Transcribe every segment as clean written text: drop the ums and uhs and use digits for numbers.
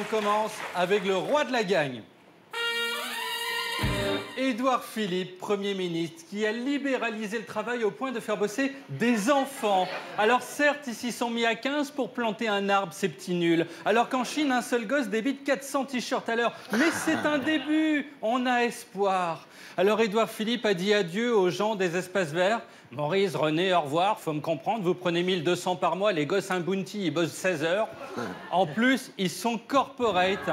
commence avec le roi de la gagne. Édouard Philippe, Premier ministre, qui a libéralisé le travail au point de faire bosser des enfants. Alors certes, ils s'y sont mis à 15 pour planter un arbre, ces petits nuls. Alors qu'en Chine, un seul gosse débite 400 t-shirts à l'heure. Mais c'est un début, on a espoir. Alors Édouard Philippe a dit adieu aux gens des espaces verts. Maurice, René, au revoir, faut me comprendre, vous prenez 1200 par mois, les gosses un bounty, ils bossent 16 heures. En plus, ils sont corporate.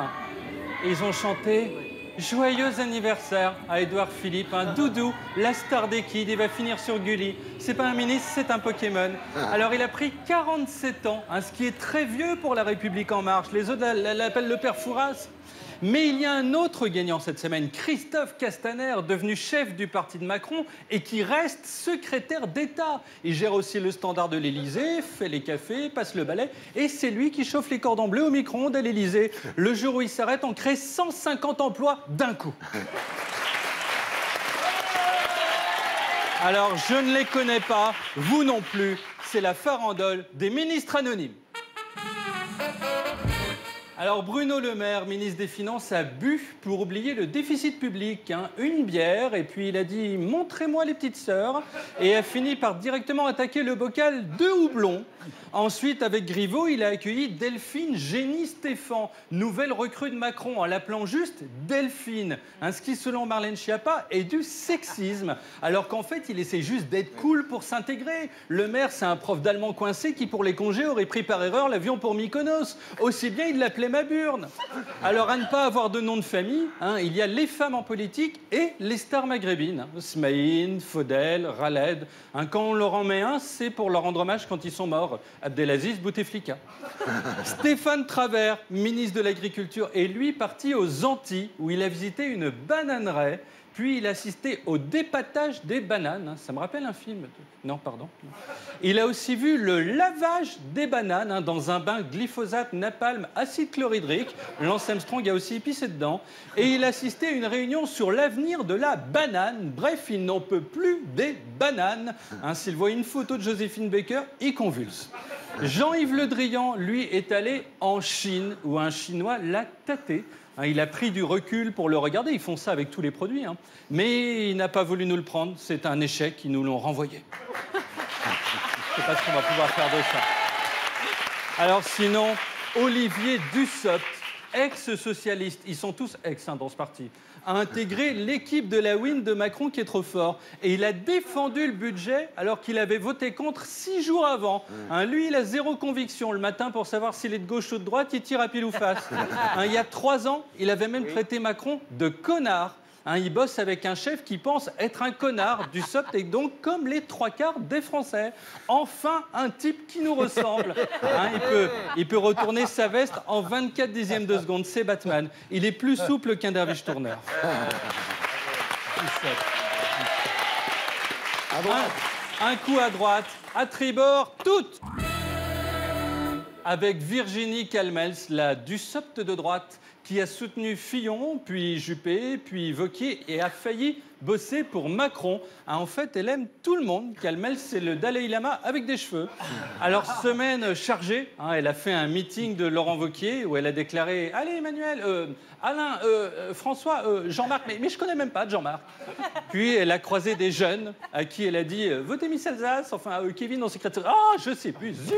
Ils ont chanté joyeux anniversaire à Édouard Philippe, un doudou, la star des kids, il va finir sur Gulli. C'est pas un ministre, c'est un Pokémon. Alors il a pris 47 ans, ce qui est très vieux pour la République En Marche. Les autres l'appellent le père Fouras. Mais il y a un autre gagnant cette semaine, Christophe Castaner, devenu chef du parti de Macron et qui reste secrétaire d'État. Il gère aussi le standard de l'Élysée, fait les cafés, passe le balai et c'est lui qui chauffe les cordons bleus au micro-ondes à l'Élysée. Le jour où il s'arrête, on crée 150 emplois d'un coup. Alors, je ne les connais pas, vous non plus. C'est la farandole des ministres anonymes. Alors Bruno Le Maire, ministre des Finances, a bu pour oublier le déficit public. Une bière, et puis il a dit « montrez-moi les petites sœurs » et a fini par directement attaquer le bocal de houblon. Ensuite, avec Griveaux, il a accueilli Delphine Génie-Stéphan, nouvelle recrue de Macron, en l'appelant juste Delphine. Ce qui, selon Marlène Schiappa, est du sexisme. Alors qu'en fait, il essaie juste d'être cool pour s'intégrer. Le Maire, c'est un prof d'allemand coincé qui, pour les congés, aurait pris par erreur l'avion pour Mykonos. Aussi bien, il l'appelait Maburne. Alors, à ne pas avoir de nom de famille, il y a les femmes en politique et les stars maghrébines. Smaïn, Faudel, Raled. Quand on leur en met un, c'est pour leur rendre hommage quand ils sont morts. Abdelaziz Bouteflika. Stéphane Travert, ministre de l'Agriculture, est lui parti aux Antilles où il a visité une bananeraie. Puis il a assisté au dépatage des bananes. Ça me rappelle un film. Non, pardon. Il a aussi vu le lavage des bananes dans un bain glyphosate, napalm, acide chlorhydrique. Lance Armstrong a aussi pissé dedans. Et il a assisté à une réunion sur l'avenir de la banane. Bref, il n'en peut plus des bananes. S'il voit une photo de Joséphine Baker, il convulse. Jean-Yves Le Drian, lui, est allé en Chine, où un Chinois l'a tâté. Il a pris du recul pour le regarder. Ils font ça avec tous les produits. Mais il n'a pas voulu nous le prendre. C'est un échec. Ils nous l'ont renvoyé. Je ne sais pas ce qu'on va pouvoir faire de ça. Alors sinon, Olivier Dussopt, ex-socialiste, ils sont tous ex dans ce parti, a intégré l'équipe de la win de Macron qui est trop fort. Et il a défendu le budget alors qu'il avait voté contre 6 jours avant. Lui, il a zéro conviction. Le matin, pour savoir s'il est de gauche ou de droite, il tire à pile ou face. Il y a 3 ans, il avait même traité Macron de connard. Il bosse avec un chef qui pense être un connard. Dussopt est donc comme les 3/4 des Français. Enfin, un type qui nous ressemble. Il peut retourner sa veste en 24 dixièmes de seconde. C'est Batman. Il est plus souple qu'un derviche tourneur. Un coup à droite, à tribord, toutes. Avec Virginie Calmels, la Dussopt de droite, qui a soutenu Fillon, puis Juppé, puis Wauquiez et a failli bosser pour Macron. En fait, elle aime tout le monde. Calmels, c'est le Dalai Lama avec des cheveux. Alors, semaine chargée, elle a fait un meeting de Laurent Wauquiez où elle a déclaré « Allez, Emmanuel, Alain, François, Jean-Marc, mais je connais même pas de Jean-Marc. » Puis, elle a croisé des jeunes à qui elle a dit « Votez Miss Alsace, enfin, Kevin en secrétaire. Oh, je sais plus, zut !»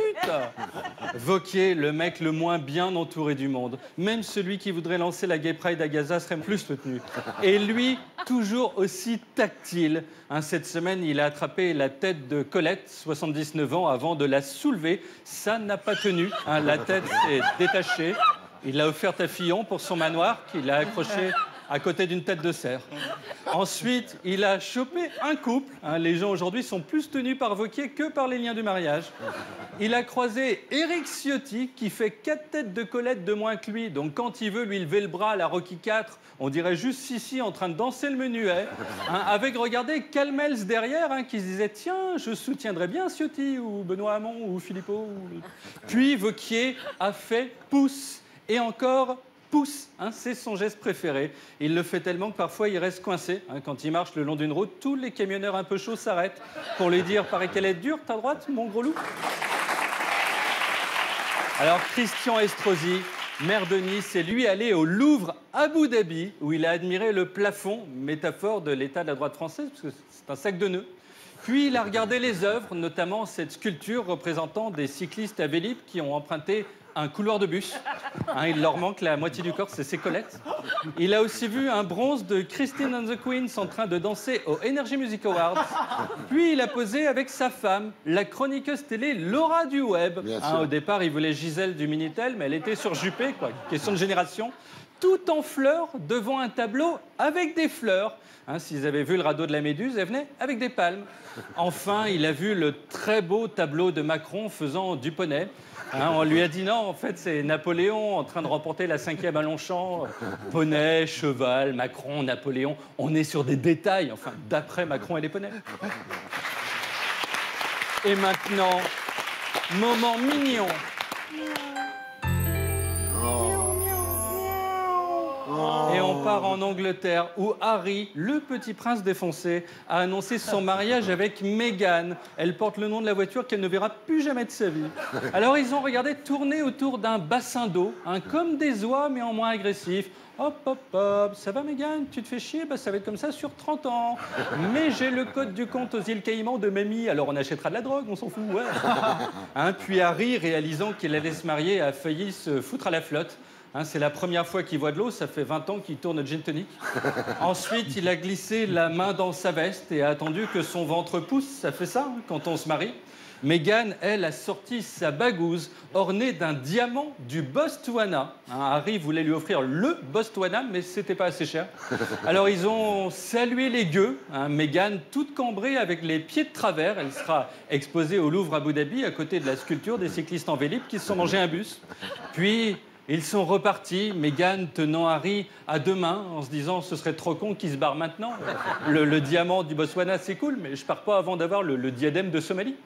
Wauquiez, le mec le moins bien entouré du monde. Même celui qui voudrait lancer la Gay Pride à Gaza serait plus soutenu. Et lui, toujours aussi tactile. Cette semaine, il a attrapé la tête de Colette, 79 ans, avant de la soulever. Ça n'a pas tenu. La tête s'est détachée. Il l'a offerte à Fillon pour son manoir, qu'il a accroché à côté d'une tête de cerf. Ensuite, il a chopé un couple. Les gens aujourd'hui sont plus tenus par Wauquiez que par les liens du mariage. Il a croisé Éric Ciotti, qui fait 4 têtes de Colette de moins que lui. Donc quand il veut lui lever le bras à la Rocky IV, on dirait juste Sissi en train de danser le menuet. Avec, regardez, Calmels derrière, qui se disait « Tiens, je soutiendrais bien Ciotti, ou Benoît Hamon, ou Philippot. » Puis Wauquiez a fait pouce. Et encore pouce, c'est son geste préféré. Il le fait tellement que parfois il reste coincé. Quand il marche le long d'une route, tous les camionneurs un peu chauds s'arrêtent pour lui dire « Paraît qu'elle est dure, ta droite, mon gros loup ?» Alors Christian Estrosi, maire de Nice, est lui allé au Louvre, Abu Dhabi, où il a admiré le plafond, métaphore de l'état de la droite française, parce que c'est un sac de nœuds. Puis il a regardé les œuvres, notamment cette sculpture représentant des cyclistes à Vélib qui ont emprunté un couloir de bus. Il leur manque la moitié du corps, c'est ses Colette. Il a aussi vu un bronze de Christine and the Queens en train de danser au Energy Music Awards. Puis il a posé avec sa femme, la chroniqueuse télé Laura du Web. Au départ, il voulait Gisèle du Minitel, mais elle était sur Juppé, quoi. Question de génération. Tout en fleurs, devant un tableau avec des fleurs. S'ils avaient vu le radeau de la Méduse, elle venait avec des palmes. Enfin, il a vu le très beau tableau de Macron faisant du poney. On lui a dit non, en fait, c'est Napoléon en train de remporter la 5e à Longchamp. Poney, cheval, Macron, Napoléon. On est sur des détails, enfin, d'après Macron et les poneys. Et maintenant, moment mignon. Et on part en Angleterre où Harry, le petit prince défoncé, a annoncé son mariage avec Meghan. Elle porte le nom de la voiture qu'elle ne verra plus jamais de sa vie. Alors ils ont regardé tourner autour d'un bassin d'eau, comme des oies mais en moins agressif. Hop, hop, hop, ça va Meghan, tu te fais chier, ça va être comme ça sur 30 ans. Mais j'ai le code du compte aux îles Caïmans de mamie, alors on achètera de la drogue, on s'en fout, ouais. Puis Harry, réalisant qu'il allait se marier, a failli se foutre à la flotte. C'est la première fois qu'il voit de l'eau, ça fait 20 ans qu'il tourne gin tonic. Ensuite, il a glissé la main dans sa veste et a attendu que son ventre pousse, ça fait ça quand on se marie. Meghan, elle, a sorti sa bagouze ornée d'un diamant du Botswana. Harry voulait lui offrir le Botswana, mais c'était pas assez cher. Alors ils ont salué les gueux. Meghan, toute cambrée avec les pieds de travers. Elle sera exposée au Louvre Abu Dhabi, à côté de la sculpture des cyclistes en Vélib qui se sont mangés un bus. Puis ils sont repartis, Meghan tenant Harry à deux mains, en se disant ce serait trop con qu'il se barre maintenant. Le diamant du Botswana, c'est cool, mais je pars pas avant d'avoir le diadème de Somalie.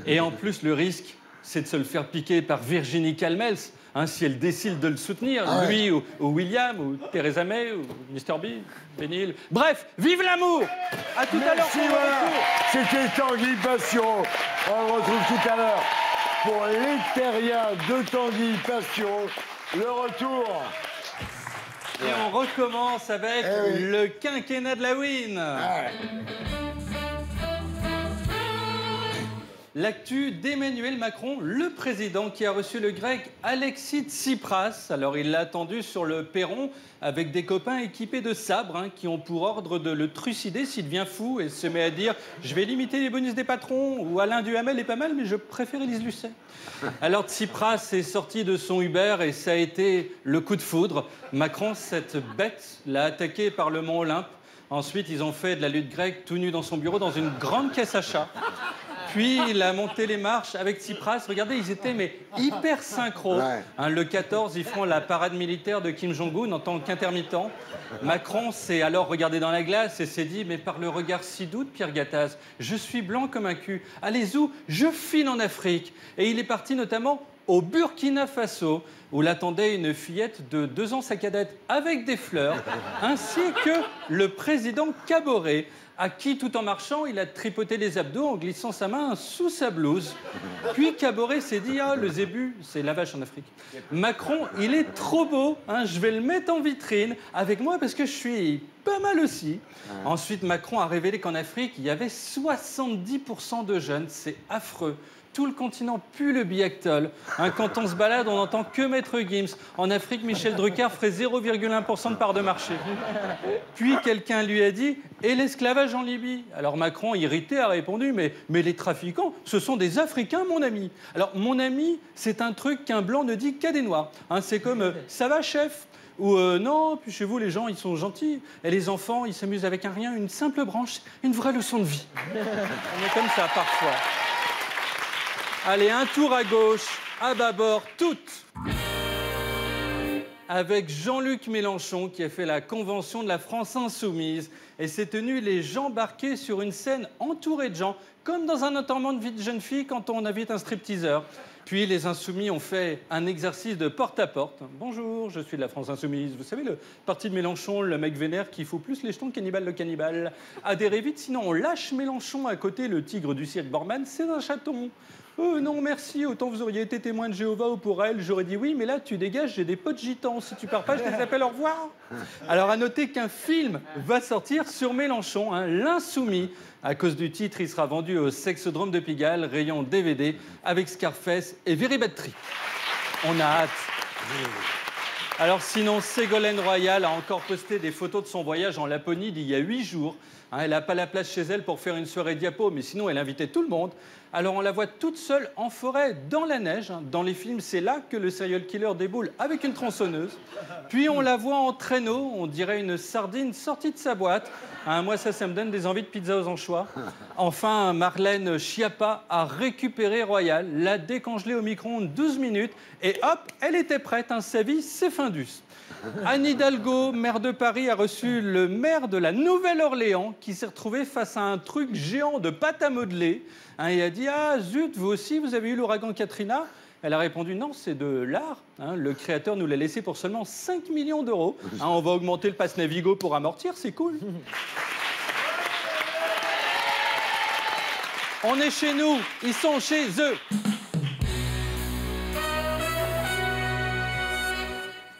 Et en plus, le risque, c'est de se le faire piquer par Virginie Calmels, si elle décide de le soutenir, lui ou William, ou Theresa May, ou Mr. B, Benil. Bref, vive l'amour! À tout à l'heure. C'était Tanguy Passion. On le retrouve tout à l'heure pour les terriens de Tanguy Passion. Le retour. Et on recommence avec le quinquennat de la Win. L'actu d'Emmanuel Macron, le président qui a reçu le grec Alexis Tsipras. Alors il l'a attendu sur le perron avec des copains équipés de sabres qui ont pour ordre de le trucider s'il devient fou et se met à dire « Je vais limiter les bonus des patrons » ou « Alain Duhamel est pas mal mais je préfère Élise Lucet ». Alors Tsipras est sorti de son Uber et ça a été le coup de foudre. Macron, cette bête, l'a attaqué par le mont Olympe. Ensuite, ils ont fait de la lutte grecque tout nu dans son bureau dans une grande caisse à chat. Puis il a monté les marches avec Tsipras. Regardez, ils étaient hyper synchro. Le 14, ils font la parade militaire de Kim Jong-un en tant qu'intermittent. Macron s'est alors regardé dans la glace et s'est dit « Mais par le regard si doux de Pierre Gattaz, je suis blanc comme un cul. Allez où? Je file en Afrique ». Et il est parti notamment au Burkina Faso, où l'attendait une fillette de 2 ans, sa cadette, avec des fleurs, ainsi que le président Kaboré, à qui, tout en marchant, il a tripoté les abdos en glissant sa main sous sa blouse. Puis Kaboré s'est dit « Ah, le zébu, c'est la vache en Afrique. Macron, il est trop beau, je vais le mettre en vitrine avec moi parce que je suis pas mal aussi. » Ensuite, Macron a révélé qu'en Afrique, il y avait 70% de jeunes. C'est affreux. Tout le continent pue le Biactol. Quand on se balade, on n'entend que Maître Gims. En Afrique, Michel Drucker ferait 0,1% de part de marché. Puis quelqu'un lui a dit « Et l'esclavage en Libye ?» Alors Macron, irrité, a répondu « Mais les trafiquants, ce sont des Africains, mon ami. » Alors, mon ami, c'est un truc qu'un blanc ne dit qu'à des noirs. C'est comme « Ça va, chef ?» Ou non, puis chez vous, les gens, ils sont gentils. Et les enfants, ils s'amusent avec un rien, une simple branche, une vraie leçon de vie. On est comme ça, parfois. Allez, un tour à gauche, à bâbord, toutes. Avec Jean-Luc Mélenchon qui a fait la convention de la France Insoumise et s'est tenu les jambes barquées sur une scène entourée de gens, comme dans un enterrement de vie de jeune fille quand on invite un stripteaseur. Puis les Insoumis ont fait un exercice de porte-à-porte. Bonjour, je suis de la France Insoumise. Vous savez, le parti de Mélenchon, le mec vénère qui fout plus les jetons que Cannibal le cannibale. Adhérez vite, sinon on lâche Mélenchon à côté, le tigre du cirque Borman, c'est un chaton. Oh non, merci, autant vous auriez été témoin de Jéhovah ou pour elle, j'aurais dit oui, mais là, tu dégages, j'ai des potes gitans. Si tu pars pas, je les appelle au revoir. Alors, à noter qu'un film va sortir sur Mélenchon, hein, L'Insoumis. À cause du titre, il sera vendu au Sexodrome de Pigalle, rayon DVD, avec Scarface et Very Bad Trip. On a hâte. Alors sinon, Ségolène Royal a encore posté des photos de son voyage en Laponie d'il y a 8 jours. Hein, elle n'a pas la place chez elle pour faire une soirée diapo, mais sinon elle invitait tout le monde. Alors on la voit toute seule en forêt, dans la neige. Hein. Dans les films, c'est là que le serial killer déboule avec une tronçonneuse. Puis on la voit en traîneau, on dirait une sardine sortie de sa boîte. Hein, moi, ça me donne des envies de pizza aux anchois. Enfin, Marlène Schiappa a récupéré Royal, l'a décongelée au micro-ondes 12 minutes, et hop, elle était prête. Hein, sa vie, c'est Findus. Anne Hidalgo, maire de Paris, a reçu le maire de la Nouvelle-Orléans qui s'est retrouvé face à un truc géant de pâte à modeler. Hein, et a dit « Ah zut, vous aussi, vous avez eu l'ouragan Katrina ?» Elle a répondu « Non, c'est de l'art. Hein, le créateur nous l'a laissé pour seulement 5 millions d'euros. Hein, on va augmenter le pass Navigo pour amortir, c'est cool. » On est chez nous, ils sont chez eux.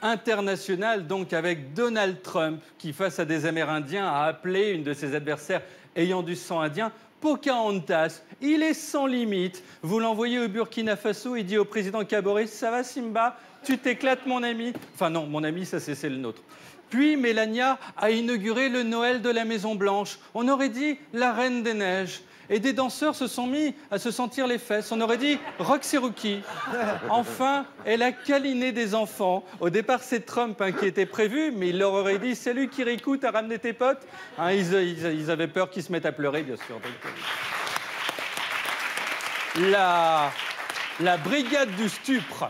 International, donc, avec Donald Trump, qui, face à des Amérindiens, a appelé une de ses adversaires ayant du sang indien Pocahontas. Il est sans limite. Vous l'envoyez au Burkina Faso, il dit au président Kaboré « Ça va, Simba? Tu t'éclates, mon ami ?» Enfin non, mon ami, ça c'est le nôtre. Puis Mélania a inauguré le Noël de la Maison-Blanche. On aurait dit la Reine des Neiges. Et des danseurs se sont mis à se sentir les fesses. On aurait dit Roxy Rookie. Enfin, elle a câliné des enfants. Au départ, c'est Trump qui était prévu, mais il leur aurait dit « Salut Kirikou, t'as ramené tes potes ?» Hein, ils avaient peur qu'ils se mettent à pleurer, bien sûr. Donc, la brigade du stupre.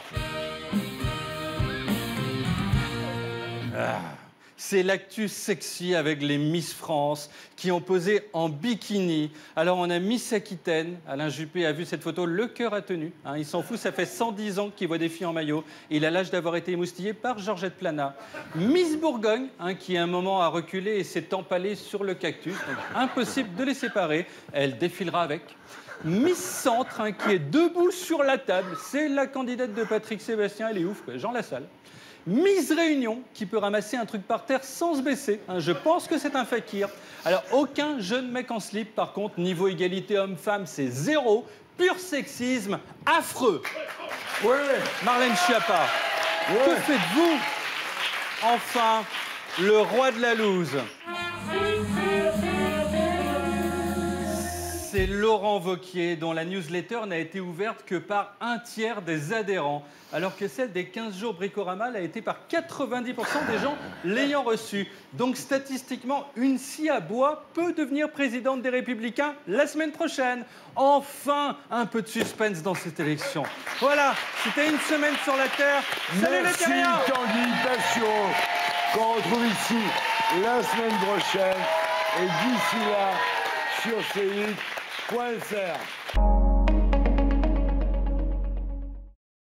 C'est l'actu sexy avec les Miss France qui ont posé en bikini. Alors on a Miss Aquitaine, Alain Juppé a vu cette photo, le cœur a tenu. Hein, il s'en fout, ça fait 110 ans qu'il voit des filles en maillot. Il a l'âge d'avoir été émoustillé par Georgette Plana. Miss Bourgogne, qui à un moment a reculé et s'est empalée sur le cactus. Donc, impossible de les séparer, elle défilera avec. Miss Centre, qui est debout sur la table, c'est la candidate de Patrick Sébastien, elle est ouf, Jean Lassalle. Miss Réunion, qui peut ramasser un truc par terre sans se baisser. Je pense que c'est un fakir. Alors, aucun jeune mec en slip, par contre, niveau égalité homme-femme, c'est 0. Pur sexisme, affreux. Ouais. Marlène Schiappa, que faites-vous? Enfin, le roi de la loose. C'est Laurent Wauquiez, dont la newsletter n'a été ouverte que par un tiers des adhérents, alors que celle des 15 jours Bricorama l'a été par 90% des gens l'ayant reçue. Donc statistiquement, une scie à bois peut devenir présidente des Républicains la semaine prochaine. Enfin, un peu de suspense dans cette élection. Voilà, c'était une semaine sur la Terre. Salut les terriens! Merci Tanguy Passion, qu'on retrouve ici la semaine prochaine. Et d'ici là, sur C8.fr.